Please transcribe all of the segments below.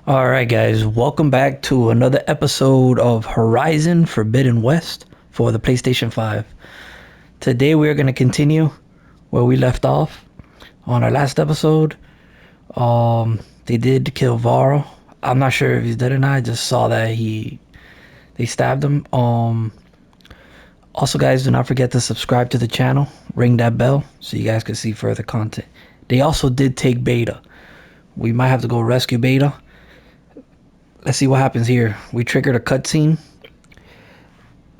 All right, guys, welcome back to another episode of Horizon Forbidden West for the PlayStation 5. Today, we're going to continue where we left off on our last episode. They did kill Varro. I'm not sure if he's dead or not. I just saw that they stabbed him. Also, guys, do not forget to subscribe to the channel, ring that bell so you guys can see further content. They also did take Beta. We might have to go rescue Beta. Let's see what happens here. We triggered a cutscene.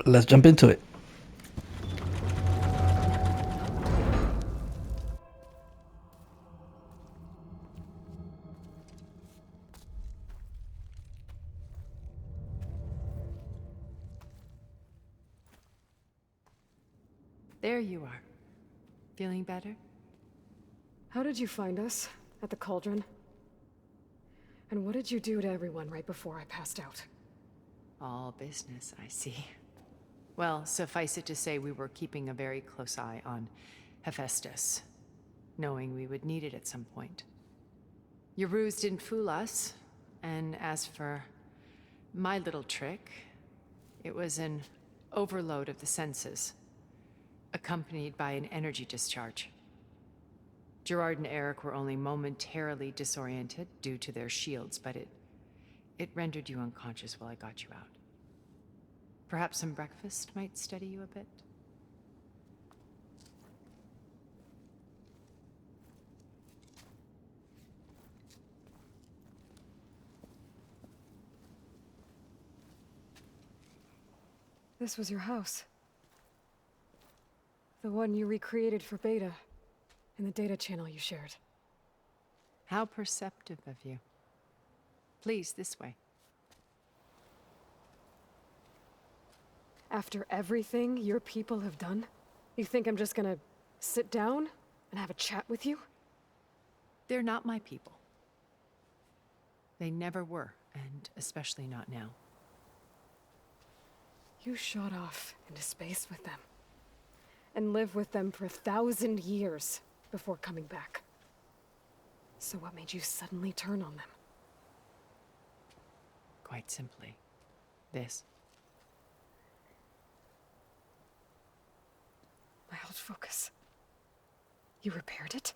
Let's jump into it. There you are. Feeling better? How did you find us? At the cauldron? And what did you do to everyone right before I passed out? All business, I see. Well, suffice it to say we were keeping a very close eye on Hephaestus, knowing we would need it at some point. Your ruse didn't fool us, and as for my little trick, it was an overload of the senses, accompanied by an energy discharge. Gerard and Eric were only momentarily disoriented due to their shields, but it rendered you unconscious while I got you out. Perhaps some breakfast might steady you a bit? This was your house. The one you recreated for Beta, in the data channel you shared. How perceptive of you. Please, this way. After everything your people have done, you think I'm just gonna sit down and have a chat with you? They're not my people. They never were, and especially not now. You shot off into space with them, and lived with them for 1,000 years before coming back. So what made you suddenly turn on them? Quite simply, this. My old focus. You repaired it?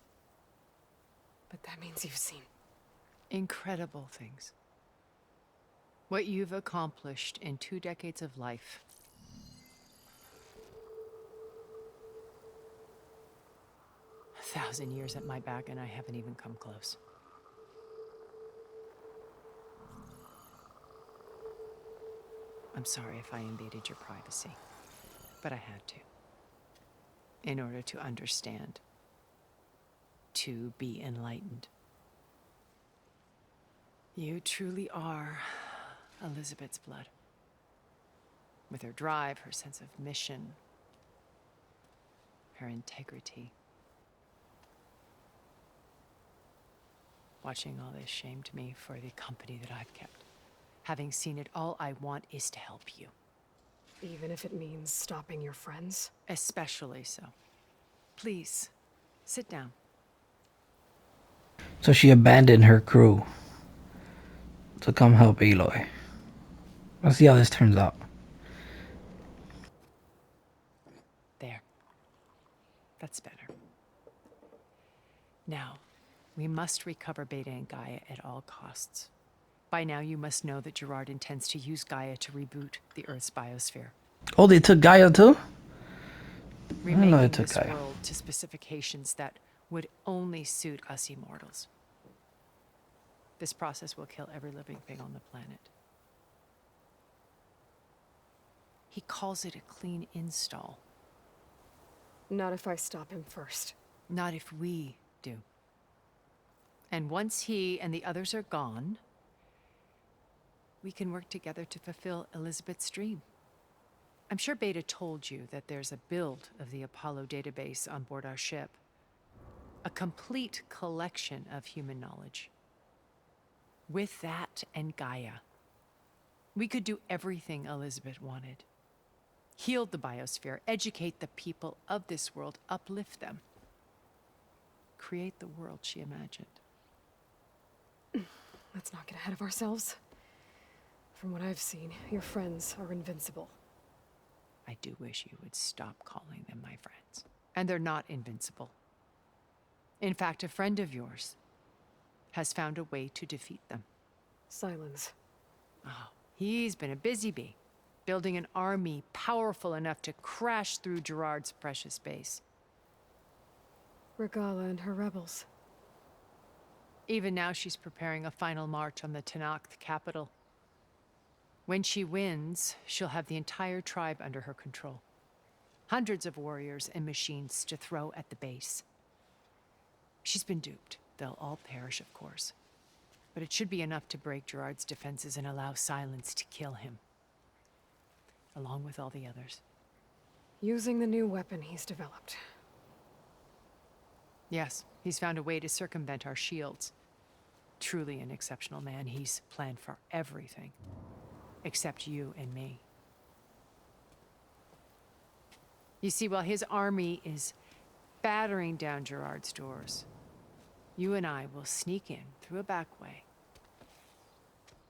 But that means you've seen Incredible things. What you've accomplished in 2 decades of life. A 1,000 years at my back, and I haven't even come close. I'm sorry if I invaded your privacy, but I had to. In order to understand. To be enlightened. You truly are Elizabeth's blood. With her drive, her sense of mission, her integrity. Watching all this shamed me for the company that I've kept. Having seen it, all I want is to help you. even if it means stopping your friends? Especially so. Please, sit down. So she abandoned her crew to come help Aloy. Let's see how this turns out. There. That's better. Now, we must recover Beta and Gaia at all costs. By now, you must know that Gerard intends to use Gaia to reboot the Earth's biosphere. Oh, they took Gaia too? I know they Remaking took this Gaia. world to specifications that would only suit us immortals. This process will kill every living thing on the planet. He calls it a clean install. Not if I stop him first. Not if we do. And once he and the others are gone, we can work together to fulfill Elizabeth's dream. I'm sure Beta told you that there's a build of the Apollo database on board our ship. A complete collection of human knowledge. With that and Gaia, we could do everything Elizabeth wanted. Heal the biosphere, educate the people of this world, uplift them. Create the world she imagined. Let's not get ahead of ourselves. From what I've seen, your friends are invincible. I do wish you would stop calling them my friends. And they're not invincible. In fact, a friend of yours has found a way to defeat them. Silence. Oh, he's been a busy bee, building an army powerful enough to crash through Gerard's precious base. Regala and her rebels. Even now, she's preparing a final march on the Tenakth capital. When she wins, she'll have the entire tribe under her control. Hundreds of warriors and machines to throw at the base. She's been duped. They'll all perish, of course. But it should be enough to break Gerard's defenses and allow Silence to kill him. Along with all the others. Using the new weapon he's developed. Yes, he's found a way to circumvent our shields. Truly an exceptional man. He's planned for everything. Except you and me. You see, while his army is battering down Gerard's doors, you and I will sneak in through a back way.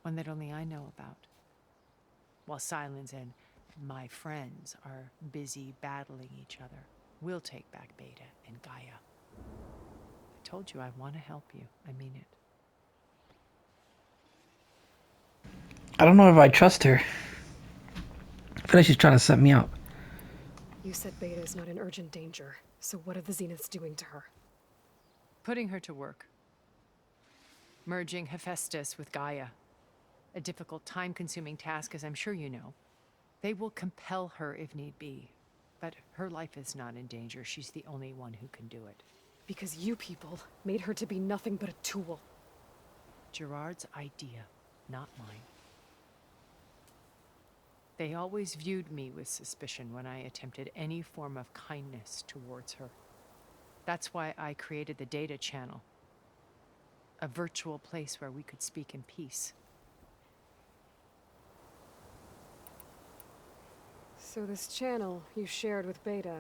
One that only I know about. While Silence and my friends are busy battling each other, we'll take back Beta and Gaia. I told you I want to help you. I mean it. I don't know if I trust her. I feel like she's trying to set me up. You said Beta is not in urgent danger, so what are the Zeniths doing to her? Putting her to work. Merging Hephaestus with Gaia. A difficult, time-consuming task, as I'm sure you know. They will compel her if need be. But her life is not in danger. She's the only one who can do it. Because you people made her to be nothing but a tool. Gerard's idea, not mine. They always viewed me with suspicion when I attempted any form of kindness towards her. That's why I created the data channel. A virtual place where we could speak in peace. So this channel you shared with Beta,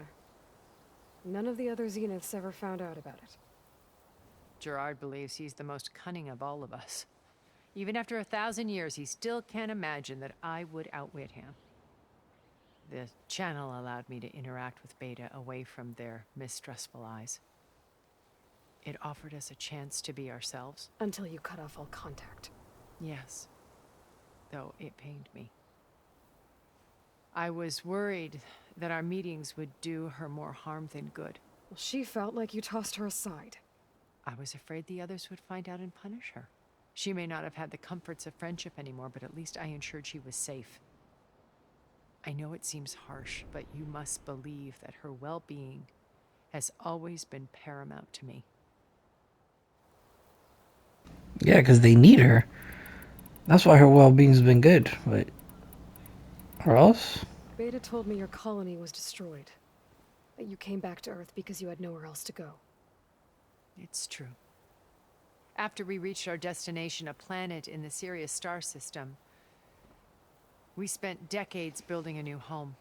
none of the other Zeniths ever found out about it. Gerard believes he's the most cunning of all of us. Even after 1,000 years, he still can't imagine that I would outwit him. The channel allowed me to interact with Beta away from their mistrustful eyes. It offered us a chance to be ourselves. Until you cut off all contact. Yes, though it pained me. I was worried that our meetings would do her more harm than good. Well, she felt like you tossed her aside. I was afraid the others would find out and punish her. She may not have had the comforts of friendship anymore, but at least I ensured she was safe. I know it seems harsh, but you must believe that her well-being has always been paramount to me. Yeah, because they need her. That's why her well-being's been good. But or else? Beta told me your colony was destroyed. That you came back to Earth because you had nowhere else to go. It's true. After we reached our destination, a planet in the Sirius star system, we spent decades building a new home.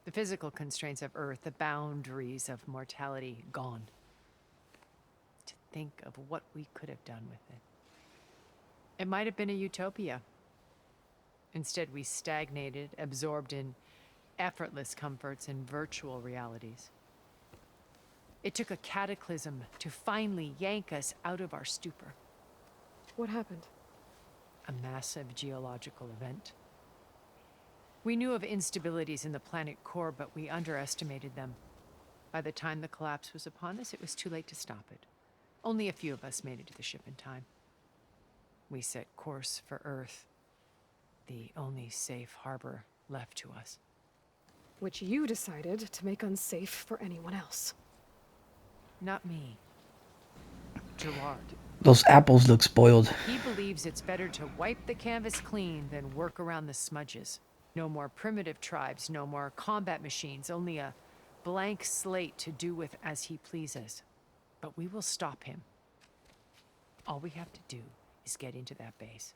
The physical constraints of Earth, the boundaries of mortality, gone. To think of what we could have done with it. It might have been a utopia. Instead, we stagnated, absorbed in effortless comforts and virtual realities. It took a cataclysm to finally yank us out of our stupor. What happened? A massive geological event. We knew of instabilities in the planet core, but we underestimated them. By the time the collapse was upon us, it was too late to stop it. Only a few of us made it to the ship in time. We set course for Earth, the only safe harbor left to us. Which you decided to make unsafe for anyone else. Not me. Gerard. Those apples look spoiled. He believes it's better to wipe the canvas clean than work around the smudges. No more primitive tribes, no more combat machines, only a blank slate to do with as he pleases. But we will stop him. All we have to do is get into that base.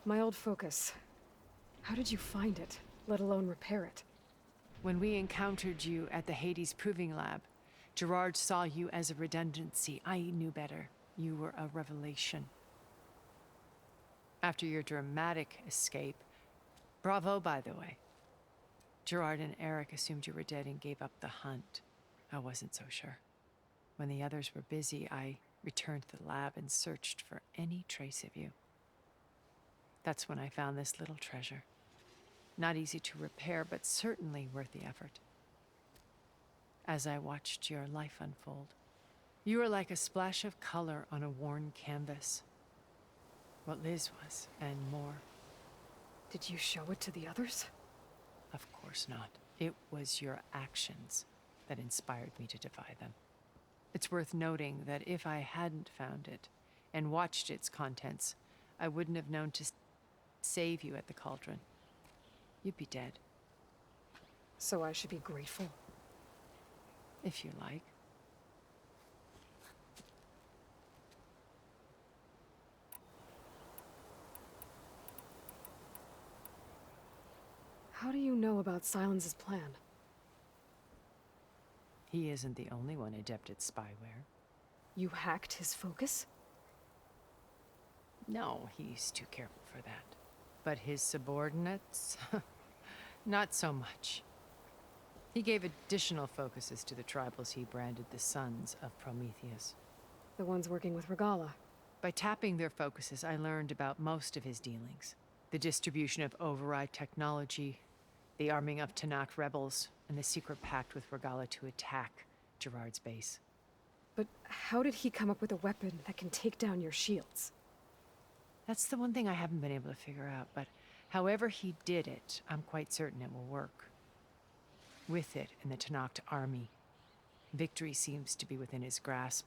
My old focus. How did you find it, let alone repair it? When we encountered you at the Hades Proving Lab, Gerard saw you as a redundancy. I knew better. You were a revelation. After your dramatic escape, bravo, by the way. Gerard and Eric assumed you were dead and gave up the hunt. I wasn't so sure. When the others were busy, I returned to the lab and searched for any trace of you. That's when I found this little treasure. Not easy to repair, but certainly worth the effort. As I watched your life unfold, you were like a splash of color on a worn canvas. What Liz was, and more. Did you show it to the others? Of course not. It was your actions that inspired me to defy them. It's worth noting that if I hadn't found it and watched its contents, I wouldn't have known to save you at the cauldron. You'd be dead. So I should be grateful? If you like. How do you know about Silence's plan? He isn't the only one adept at spyware. You hacked his focus? No, he's too careful for that. But his subordinates? Not so much. He gave additional focuses to the tribals he branded the Sons of Prometheus. The ones working with Regala. By tapping their focuses, I learned about most of his dealings. The distribution of override technology, the arming of Tanakh rebels, and the secret pact with Regala to attack Gerard's base. But how did he come up with a weapon that can take down your shields? That's the one thing I haven't been able to figure out, but however he did it, I'm quite certain it will work. With it and the Tanakh army, victory seems to be within his grasp.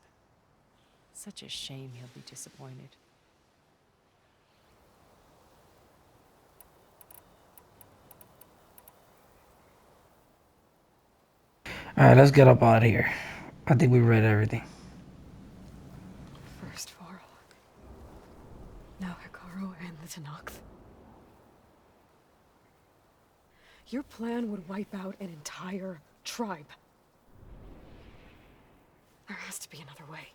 Such a shame he'll be disappointed. Alright, let's get up out of here. I think we read everything. First Varl. Now Hikaru and the Tanakh. Your plan would wipe out an entire tribe. There has to be another way.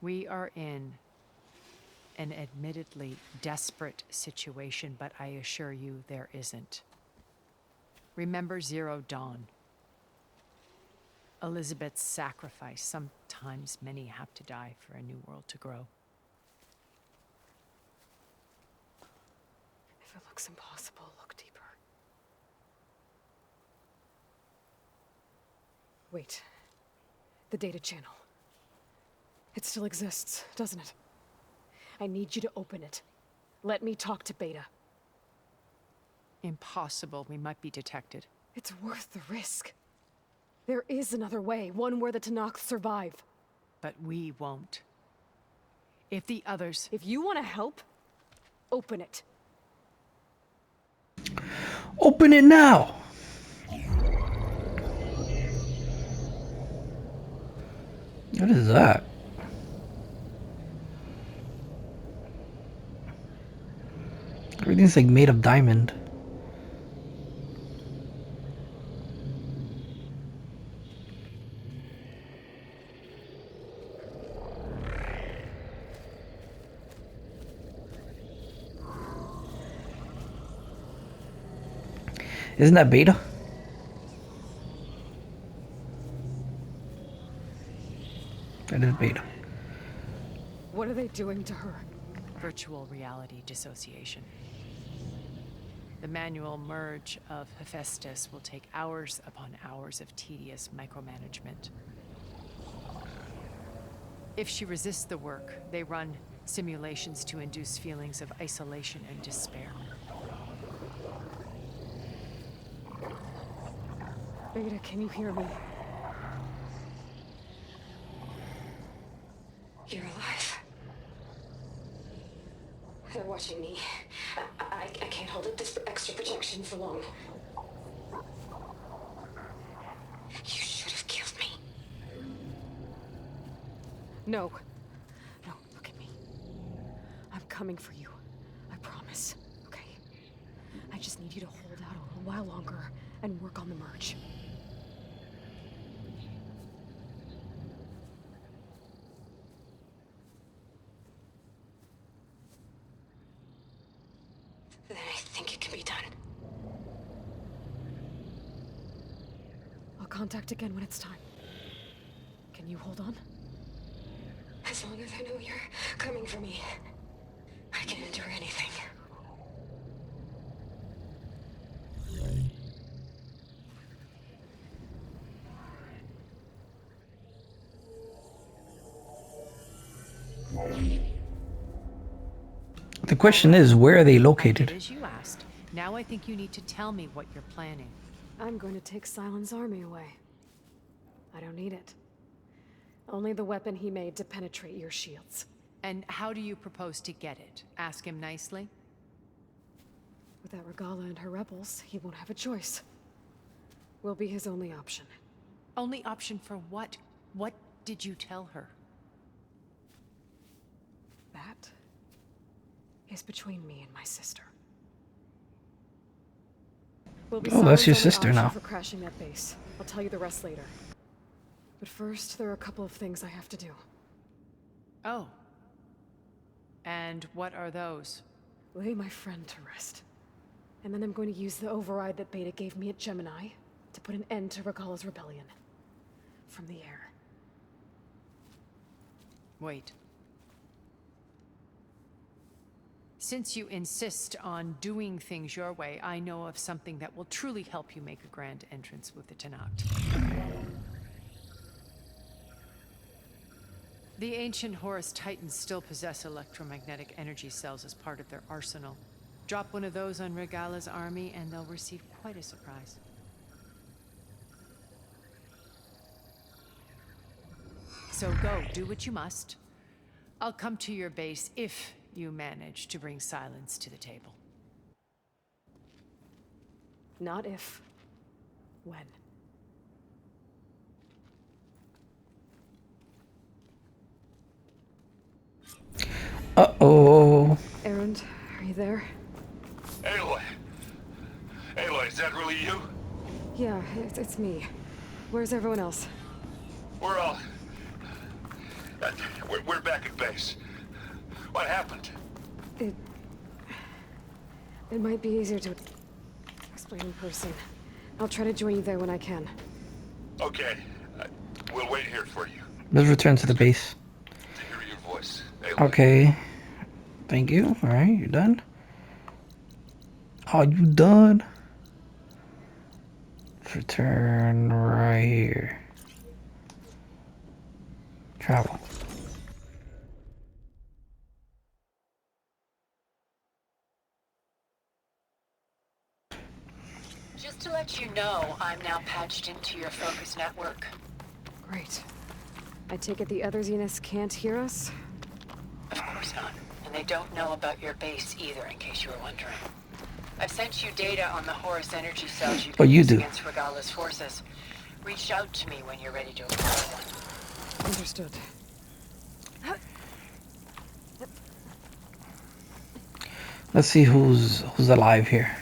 We are in an admittedly desperate situation, but I assure you there isn't. Remember Zero Dawn. Elizabeth's sacrifice. Sometimes many have to die for a new world to grow. If it looks impossible, look deeper. Wait. The data channel. It still exists, doesn't it? I need you to open it. Let me talk to Beta. Impossible. We might be detected. It's worth the risk. There is another way, one where the Tanakh survive. But we won't. If the others... If you want to help, open it. Open it now! What is that? Everything's like made of diamond. Isn't that Beta? That is Beta. What are they doing to her? Virtual reality dissociation. The manual merge of Hephaestus will take hours upon hours of tedious micromanagement. If she resists the work, they run simulations to induce feelings of isolation and despair. Beta, can you hear me? You're alive. They're watching me. I can't hold up this extra projection for long. You should have killed me. No. No, look at me. I'm coming for you. I promise, okay? I just need you to hold out a little while longer, and work on the merge. Then I think it can be done. I'll contact again when it's time. Can you hold on? As long as I know you're coming for me, I can endure anything. The question is, where are they I did located? as you asked. Now I think you need to tell me what you're planning. I'm going to take Sylens' army away. I don't need it. Only the weapon he made to penetrate your shields. And how do you propose to get it? Ask him nicely? Without Regala and her rebels, he won't have a choice. We'll be his only option. Only option for what? What did you tell her? That is between me and my sister. We'll be Oh, that's your Sylens' only sister option now. for crashing that base. I'll tell you the rest later. But first, there are a couple of things I have to do. Oh. And what are those? Lay my friend to rest. And then I'm going to use the override that Beta gave me at Gemini to put an end to Regala's rebellion. From the air. Wait. Since you insist on doing things your way, I know of something that will truly help you make a grand entrance with the Tenakth. The ancient Horus Titans still possess electromagnetic energy cells as part of their arsenal. Drop one of those on Regala's army and they'll receive quite a surprise. So go, do what you must. I'll come to your base if you manage to bring Sylens to the table. Not if. When. Uh-oh. Erend, are you there? Aloy! Aloy, is that really you? Yeah, it's me. Where's everyone else? We're all... we're back at base. What happened? It might be easier to explain in person. I'll try to join you there when I can. Okay. We'll wait here for you. Let's return to the base. To hear your voice, Aloy. Okay. Thank you. Alright, you're done. Are you done? Let's return right here. Travel. Just to let you know, I'm now patched into your focus network. Great. I take it the other Zeniths can't hear us? Of course not. And they don't know about your base either, in case you were wondering. I've sent you data on the Horus energy cells you But can you use do. against Regala's forces. Reach out to me when you're ready to acquire one. Understood. Let's see who's alive here.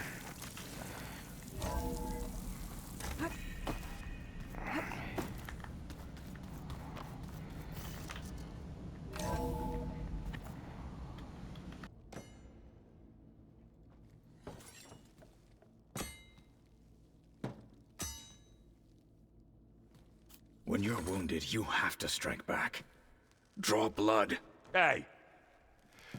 When you're wounded, you have to strike back. Draw blood. Hey!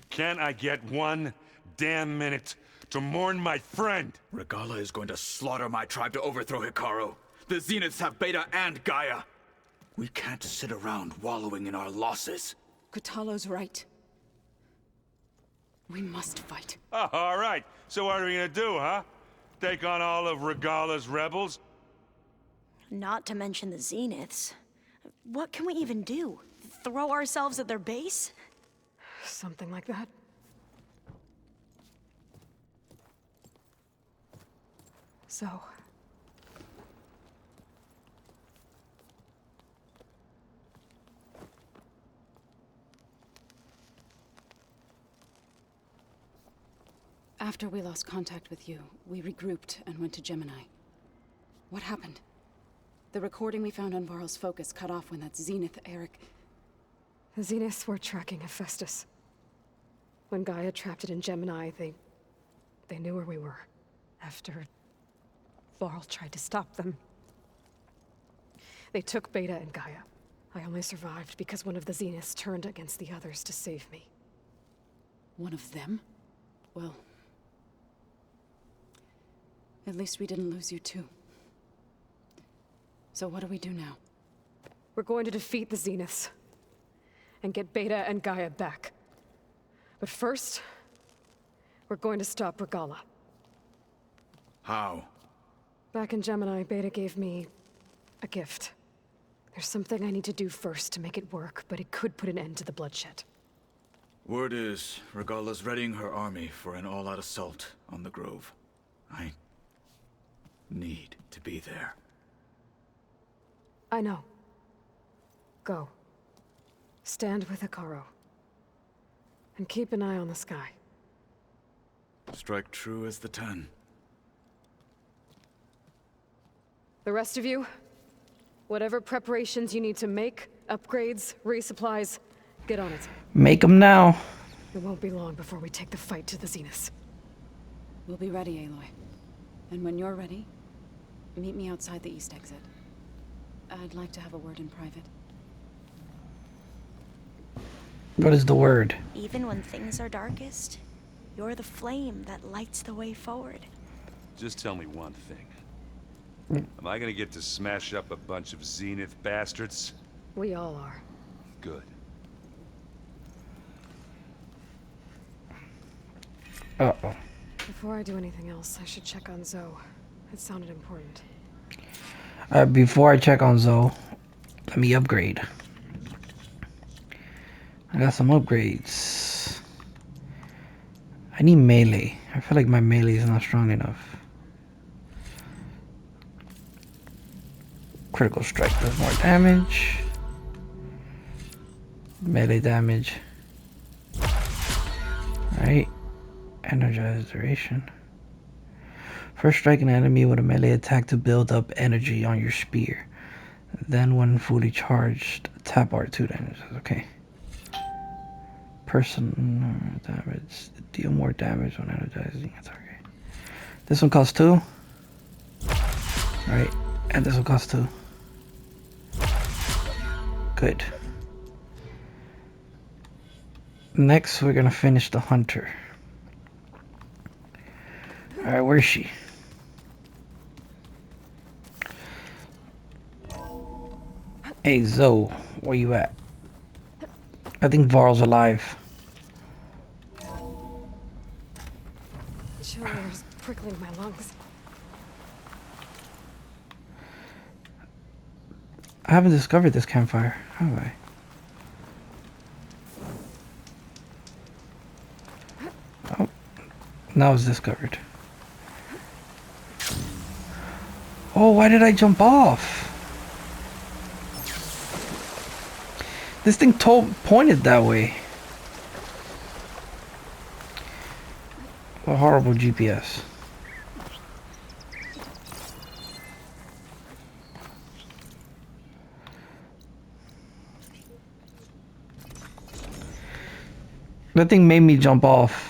Can I get 1 damn minute to mourn my friend? Regala is going to slaughter my tribe to overthrow Hikaru. The Zeniths have Beta and Gaia. We can't sit around wallowing in our losses. Kutalo's right. We must fight. Oh, all right. So what are we gonna do, huh? Take on all of Regala's rebels? Not to mention the Zeniths. What can we even do? Throw ourselves at their base? Something like that. So... After we lost contact with you, we regrouped and went to Gemini. What happened? The recording we found on Varl's focus cut off when that Zenith, Eric... The Zeniths were tracking Hephaestus. When Gaia trapped it in Gemini, they knew where we were. After Varl tried to stop them. They took Beta and Gaia. I only survived because one of the Zeniths turned against the others to save me. One of them? Well... at least we didn't lose you too. So what do we do now? We're going to defeat the Zeniths. And get Beta and Gaia back. But first, we're going to stop Regala. How? Back in Gemini, Beta gave me a gift. There's something I need to do first to make it work, but it could put an end to the bloodshed. Word is, Regala's readying her army for an all-out assault on the Grove. I need to be there. I know. Go. Stand with Hikaru. And keep an eye on the sky. Strike true as the 10. The rest of you, whatever preparations you need to make, upgrades, resupplies, get on it. Make them now. It won't be long before we take the fight to the Zeniths. We'll be ready, Aloy. And when you're ready, meet me outside the east exit. I'd like to have a word in private. What is the word? Even when things are darkest, you're the flame that lights the way forward. Just tell me one thing. Am I gonna get to smash up a bunch of Zenith bastards? We all are. Good. Uh-oh. Before I do anything else, I should check on Zoe. It sounded important. Before I check on Zoe, let me upgrade. I got some upgrades. I need melee. I feel like my melee is not strong enough. Critical strike does more damage. Melee damage. Alright. Energized duration. First strike an enemy with a melee attack to build up energy on your spear. Then when fully charged, tap R2 damage. Okay. Personal damage. Deal more damage when energizing a target. This one costs 2. Alright. And this one costs 2. Good. Next, we're gonna finish the hunter. Alright, where is she? Hey, Zoe, where you at? I think Varl's alive. Chill air's prickling my lungs. I haven't discovered this campfire, have I? Oh, now it's discovered. Oh, why did I jump off? This thing pointed that way. What horrible GPS. That thing made me jump off.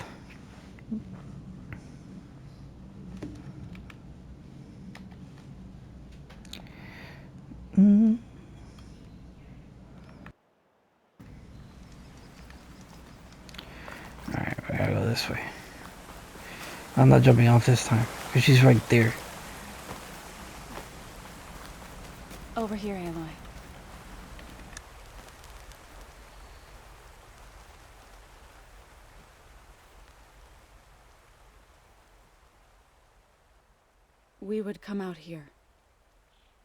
Alright, I gotta go this way. I'm not jumping off this time, because she's right there. Over here, Aloy. We would come out here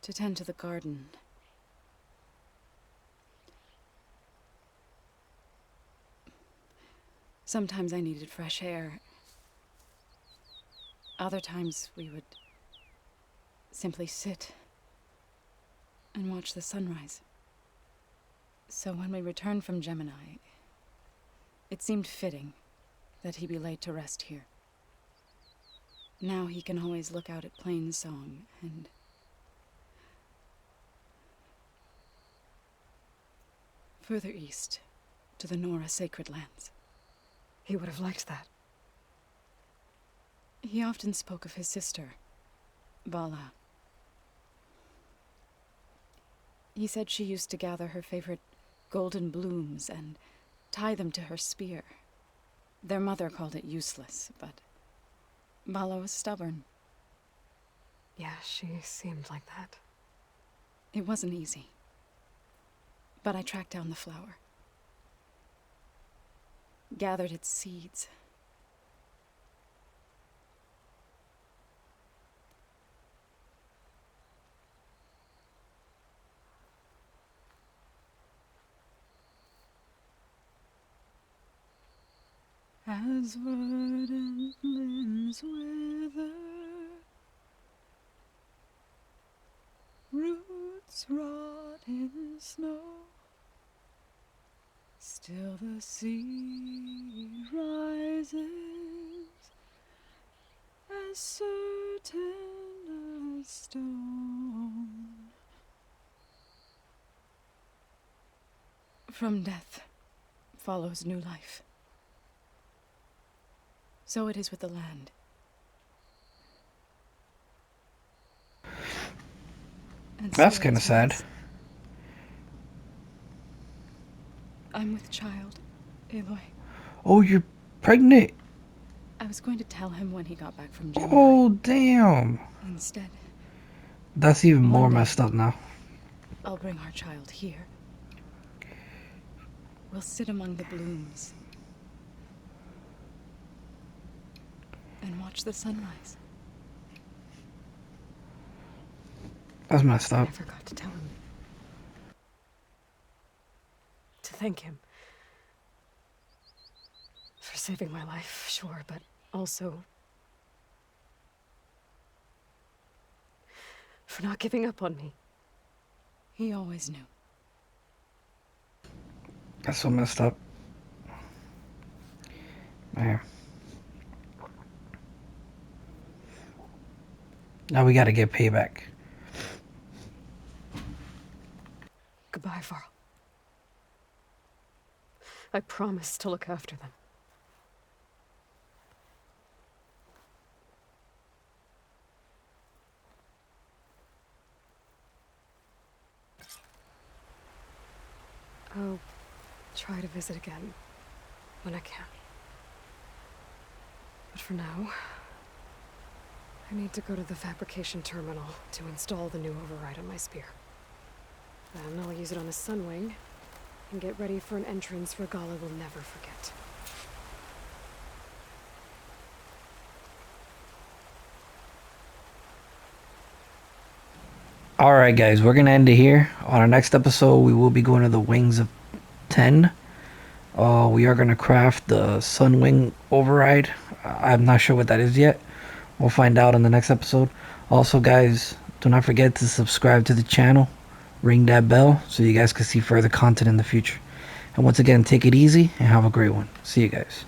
to tend to the garden. Sometimes I needed fresh air. Other times we would simply sit and watch the sunrise. So when we returned from Gemini, it seemed fitting that he be laid to rest here. Now he can always look out at Plainsong and Further east, to the Nora sacred lands. He would have liked that. He often spoke of his sister, Bala. He said she used to gather her favorite golden blooms and tie them to her spear. Their mother called it useless, but Bala was stubborn. Yeah, she seemed like that. It wasn't easy. But I tracked down the flower. Gathered its seeds. As verdant limbs wither, roots rot in snow, still the sea rises, as certain as stone. From death follows new life. So it is with the land. And That's so kind it of is with sad. us. I'm with child, Aloy. Oh, you're pregnant. I was going to tell him when he got back from Gemini. Oh, damn. Instead, That's even more One day. messed up now. I'll bring our child here. We'll sit among the blooms and watch the sunrise. That's messed I up. forgot to tell him. To thank him. For saving my life, sure, but also for not giving up on me. He always knew. That's so messed up. Man. Now we gotta get payback. Goodbye, Varl. I promise to look after them. I'll try to visit again when I can. But for now, I need to go to the fabrication terminal to install the new override on my spear. Then I'll use it on a sunwing and get ready for an entrance Regala will never forget. Alright guys, we're gonna end it here. On our next episode, we will be going to the Wings of 10. We are gonna craft the Sunwing Override. I'm not sure what that is yet. We'll find out in the next episode. Also guys, do not forget to subscribe to the channel. Ring that bell so you guys can see further content in the future. And once again, take it easy and have a great one. See you guys.